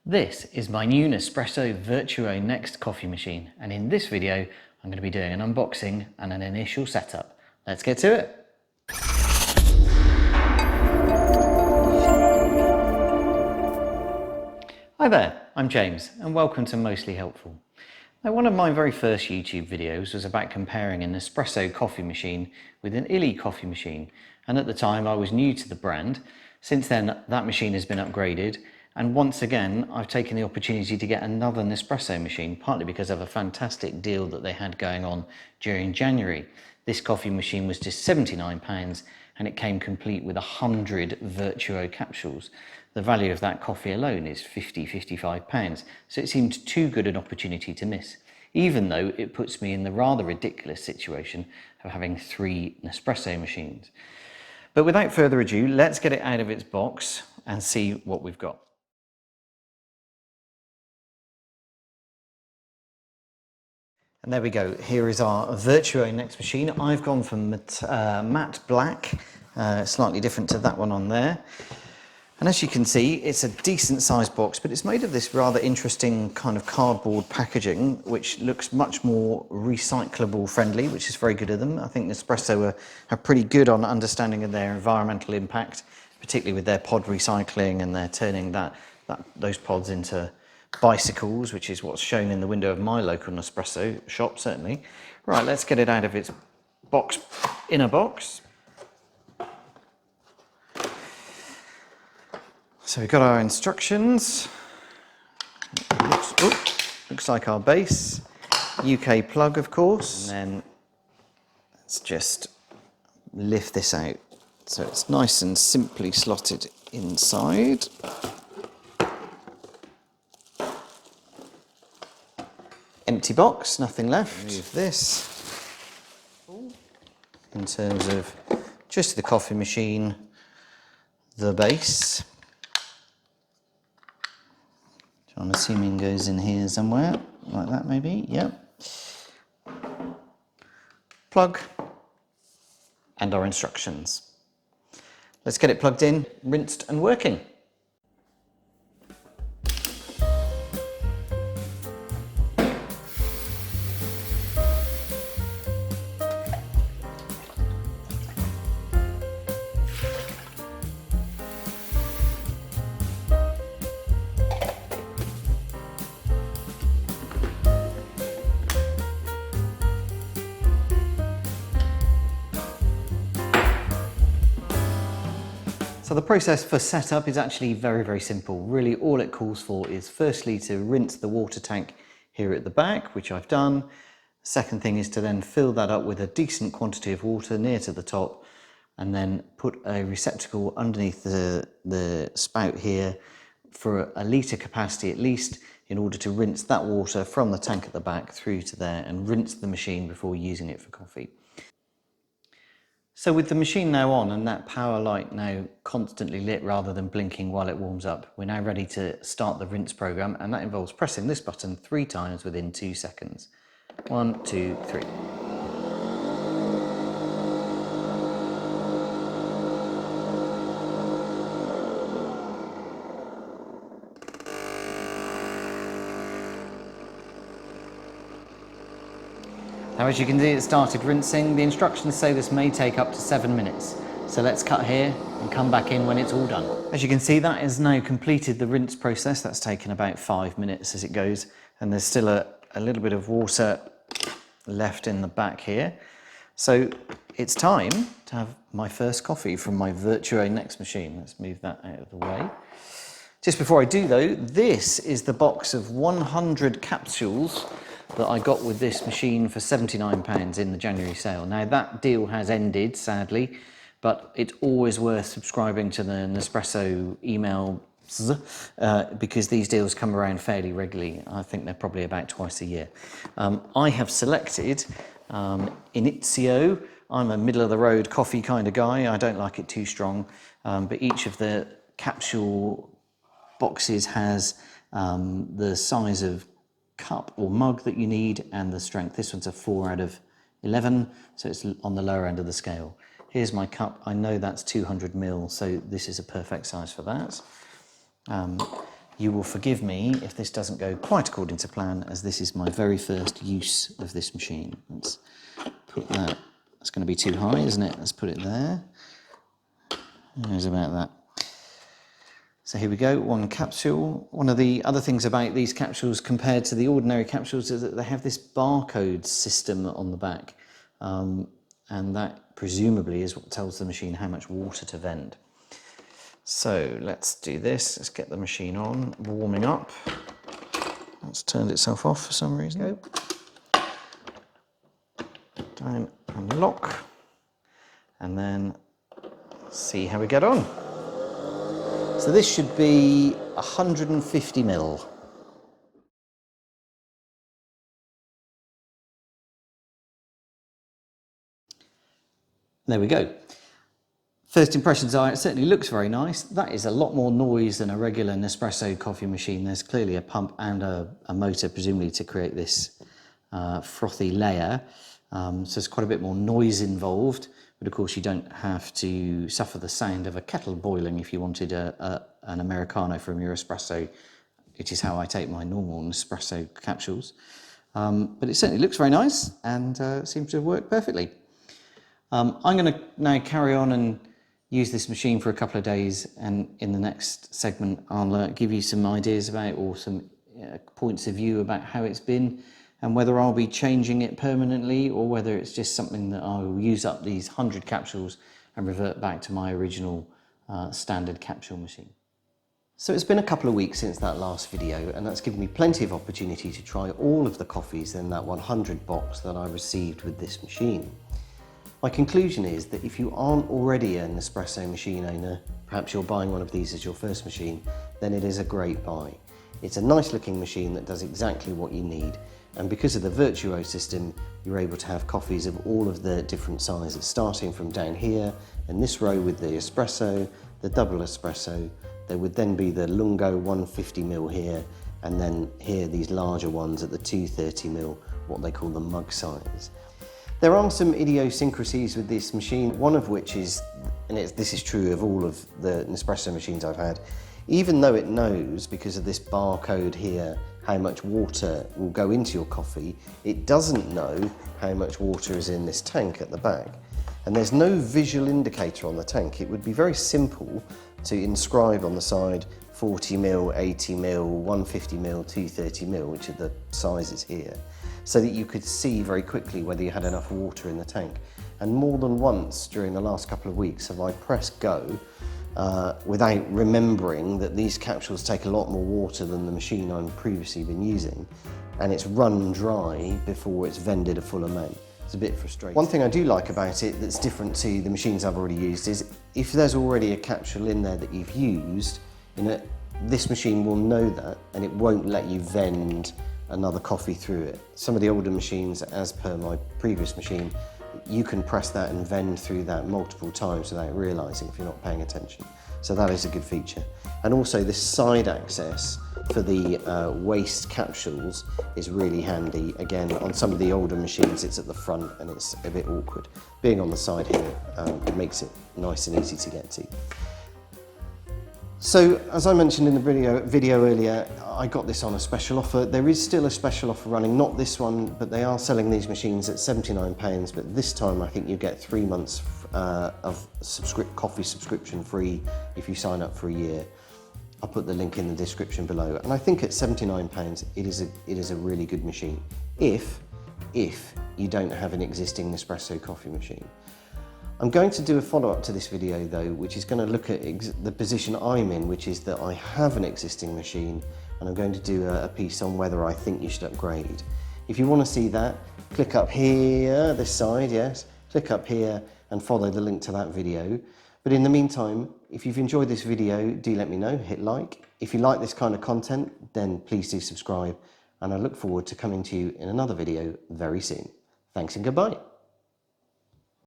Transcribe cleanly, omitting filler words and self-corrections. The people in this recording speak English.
This is my new Nespresso Vertuo Next coffee machine, and in this video I'm going to be doing an unboxing and an initial setup. Let's get to it. Hi there, I'm James and welcome to Mostly Helpful. Now, one of my very first YouTube videos was about comparing an Nespresso coffee machine with an Illy coffee machine, and at the time I was new to the brand. Since then that machine has been upgraded, and once again I've taken the opportunity to get another Nespresso machine, partly because of a fantastic deal that they had going on during January. This coffee machine was just £79 and it came complete with 100 Vertuo capsules. The value of that coffee alone is £55, so it seemed too good an opportunity to miss, even though it puts me in the rather ridiculous situation of having 3 Nespresso machines. But without further ado, let's get it out of its box and see what we've got. And there we go, here is our Vertuo Next machine. I've gone for matte black, slightly different to that one on there. And as you can see, it's a decent sized box, but it's made of this rather interesting kind of cardboard packaging, which looks much more recyclable friendly, which is very good of them. I think Nespresso are pretty good on understanding of their environmental impact, particularly with their pod recycling, and they're turning those pods into bicycles, which is what's shown in the window of my local Nespresso shop, certainly. Right, let's get it out of its box, inner box. So we've got our instructions. Looks like our base, UK plug of course, and then let's just lift this out so it's nice and simply slotted inside. Empty box, nothing left. Remove this in terms of just the coffee machine, the base. I'm assuming goes in here somewhere, like that maybe, yep. Plug, and our instructions. Let's get it plugged in, rinsed and working. So the process for setup is actually very, very simple. Really all it calls for is firstly to rinse the water tank here at the back, which I've done. Second thing is to then fill that up with a decent quantity of water near to the top, and then put a receptacle underneath the spout here for a litre capacity at least, in order to rinse that water from the tank at the back through to there and rinse the machine before using it for coffee. So with the machine now on and that power light now constantly lit rather than blinking while it warms up, we're now ready to start the rinse program, and that involves pressing this button 3 times within 2 seconds. 1, 2, 3. Now, as you can see, it started rinsing. The instructions say this may take up to 7 minutes. So let's cut here and come back in when it's all done. As you can see, that has now completed the rinse process. That's taken about 5 minutes as it goes. And there's still a little bit of water left in the back here. So it's time to have my first coffee from my Vertuo Next machine. Let's move that out of the way. Just before I do though, this is the box of 100 capsules that I got with this machine for £79 in the January sale. Now that deal has ended, sadly, but it's always worth subscribing to the Nespresso emails because these deals come around fairly regularly. I think they're probably about twice a year. I have selected Inizio. I'm a middle of the road coffee kind of guy. I don't like it too strong, but each of the capsule boxes has the size of cup or mug that you need and the strength. This one's a 4 out of 11, so it's on the lower end of the scale. Here's my cup. I know that's 200 ml, so this is a perfect size for that. You will forgive me if this doesn't go quite according to plan, as this is my very first use of this machine. Let's put that, that's going to be too high, isn't it? Let's put it there. There's about that. So here we go, one capsule. One of the other things about these capsules compared to the ordinary capsules is that they have this barcode system on the back. And that presumably is what tells the machine how much water to vend. So let's do this. Let's get the machine on, warming up. It's turned itself off for some reason. Go. Down and lock. And then see how we get on. So this should be 150 ml. There we go. First impressions are, it certainly looks very nice. That is a lot more noise than a regular Nespresso coffee machine. There's clearly a pump and a motor, presumably to create this frothy layer. So there's quite a bit more noise involved. But of course you don't have to suffer the sound of a kettle boiling if you wanted an Americano from your espresso, which is how I take my normal Nespresso capsules. But it certainly looks very nice and seems to have worked perfectly. I'm going to now carry on and use this machine for a couple of days, and in the next segment I'll give you some ideas about, or some points of view about how it's been and whether I'll be changing it permanently or whether it's just something that I will use up these 100 capsules and revert back to my original standard capsule machine. So it's been a couple of weeks since that last video, and that's given me plenty of opportunity to try all of the coffees in that 100 box that I received with this machine. My conclusion is that if you aren't already an Nespresso machine owner, perhaps you're buying one of these as your first machine, then it is a great buy. It's a nice looking machine that does exactly what you need, and because of the Vertuo system, you're able to have coffees of all of the different sizes, starting from down here in this row with the espresso, the double espresso. There would then be the lungo 150 ml here, and then here these larger ones at the 230 ml, what they call the mug size. There are some idiosyncrasies with this machine, one of which is, and this is true of all of the Nespresso machines I've had, even though it knows, because of this barcode here, how much water will go into your coffee, it doesn't know how much water is in this tank at the back. And there's no visual indicator on the tank. It would be very simple to inscribe on the side 40 ml, 80 ml, 150 ml, 230 ml, which are the sizes here, so that you could see very quickly whether you had enough water in the tank. And more than once during the last couple of weeks have I pressed go without remembering that these capsules take a lot more water than the machine I've previously been using, and it's run dry before it's vended a full amount. It's a bit frustrating. One thing I do like about it that's different to the machines I've already used is if there's already a capsule in there that you've used, this machine will know that and it won't let you vend another coffee through it. Some of the older machines, as per my previous machine, you can press that and vend through that multiple times without realising if you're not paying attention. So that is a good feature. And also this side access for the waste capsules is really handy. Again, on some of the older machines it's at the front and it's a bit awkward. Being on the side here, it makes it nice and easy to get to. So, as I mentioned in the video earlier, I got this on a special offer. There is still a special offer running, not this one, but they are selling these machines at £79, but this time I think you get 3 months of coffee subscription free if you sign up for a year. I'll put the link in the description below. And I think at £79, it is a really good machine, if you don't have an existing Nespresso coffee machine. I'm going to do a follow-up to this video though, which is going to look at the position I'm in, which is that I have an existing machine, and I'm going to do a piece on whether I think you should upgrade. If you want to see that, click up here, this side, yes, click up here and follow the link to that video. But in the meantime, if you've enjoyed this video, do let me know, hit like. If you like this kind of content, then please do subscribe, and I look forward to coming to you in another video very soon. Thanks and goodbye.